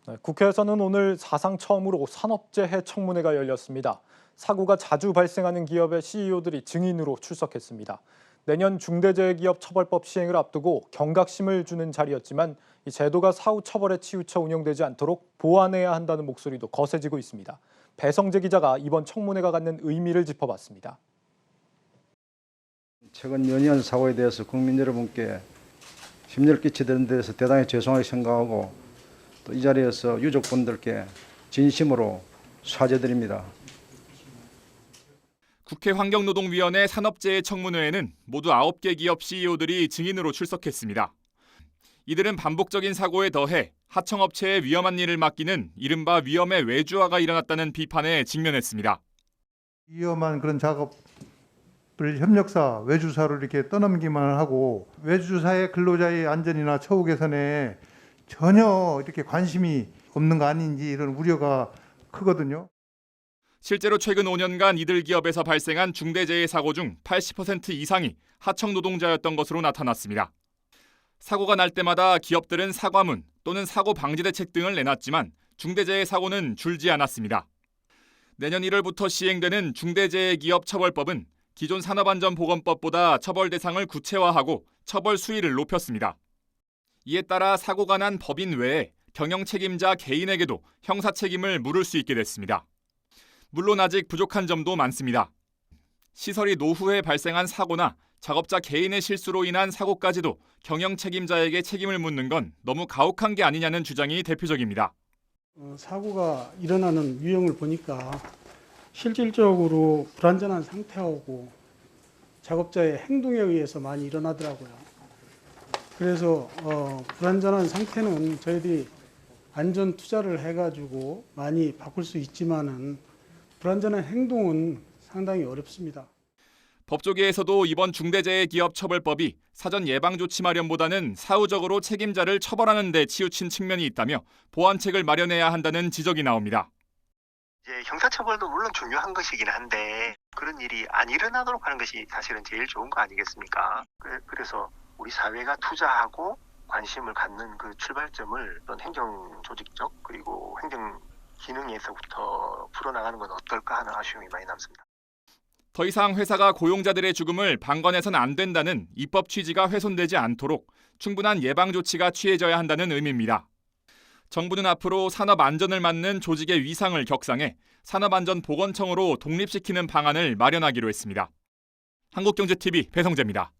네, 국회에서는 오늘 사상 처음으로 산업재해 청문회가 열렸습니다. 사고가 자주 발생하는 기업의 CEO들이 증인으로 출석했습니다. 내년 중대재해기업처벌법 시행을 앞두고 경각심을 주는 자리였지만 이 제도가 사후 처벌에 치우쳐 운영되지 않도록 보완해야 한다는 목소리도 거세지고 있습니다. 배성재 기자가 이번 청문회가 갖는 의미를 짚어봤습니다. 최근 연이은 사고에 대해서 국민 여러분께 심려를 끼치는 데서 대단히 죄송하게 생각하고 또 이 자리에서 유족분들께 진심으로 사죄드립니다. 국회 환경노동위원회 산업재해 청문회에는 모두 9개 기업 CEO들이 증인으로 출석했습니다. 이들은 반복적인 사고에 더해 하청업체에 위험한 일을 맡기는 이른바 위험의 외주화가 일어났다는 비판에 직면했습니다. 위험한 그런 작업을 협력사, 외주사로 이렇게 떠넘기만 하고 외주사의 근로자의 안전이나 처우 개선에 전혀 이렇게 관심이 없는 거 아닌지 이런 우려가 크거든요. 실제로 최근 5년간 이들 기업에서 발생한 중대재해 사고 중 80% 이상이 하청 노동자였던 것으로 나타났습니다. 사고가 날 때마다 기업들은 사과문 또는 사고 방지 대책 등을 내놨지만 중대재해 사고는 줄지 않았습니다. 내년 1월부터 시행되는 중대재해기업처벌법은 기존 산업안전보건법보다 처벌 대상을 구체화하고 처벌 수위를 높였습니다. 이에 따라 사고가 난 법인 외에 경영 책임자 개인에게도 형사 책임을 물을 수 있게 됐습니다. 물론 아직 부족한 점도 많습니다. 시설이 노후에 발생한 사고나 작업자 개인의 실수로 인한 사고까지도 경영 책임자에게 책임을 묻는 건 너무 가혹한 게 아니냐는 주장이 대표적입니다. 사고가 일어나는 유형을 보니까 실질적으로 불안전한 상태하고 작업자의 행동에 의해서 많이 일어나더라고요. 그래서 불안전한 상태는 저희들이 안전 투자를 해가지고 많이 바꿀 수 있지만은 불안전한 행동은 상당히 어렵습니다. 법조계에서도 이번 중대재해기업처벌법이 사전 예방조치 마련보다는 사후적으로 책임자를 처벌하는 데 치우친 측면이 있다며 보완책을 마련해야 한다는 지적이 나옵니다. 이제 형사처벌도 물론 중요한 것이긴 한데 그런 일이 안 일어나도록 하는 것이 사실은 제일 좋은 거 아니겠습니까? 그래서 우리 사회가 투자하고 관심을 갖는 그 출발점을 어떤 행정조직적 그리고 행정 기능에서부터 풀어나가는 건 어떨까 하는 아쉬움이 많이 남습니다. 더 이상 회사가 고용자들의 죽음을 방관해서는 안 된다는 입법 취지가 훼손되지 않도록 충분한 예방 조치가 취해져야 한다는 의미입니다. 정부는 앞으로 산업 안전을 맡는 조직의 위상을 격상해 산업안전보건청으로 독립시키는 방안을 마련하기로 했습니다. 한국경제TV 배성재입니다.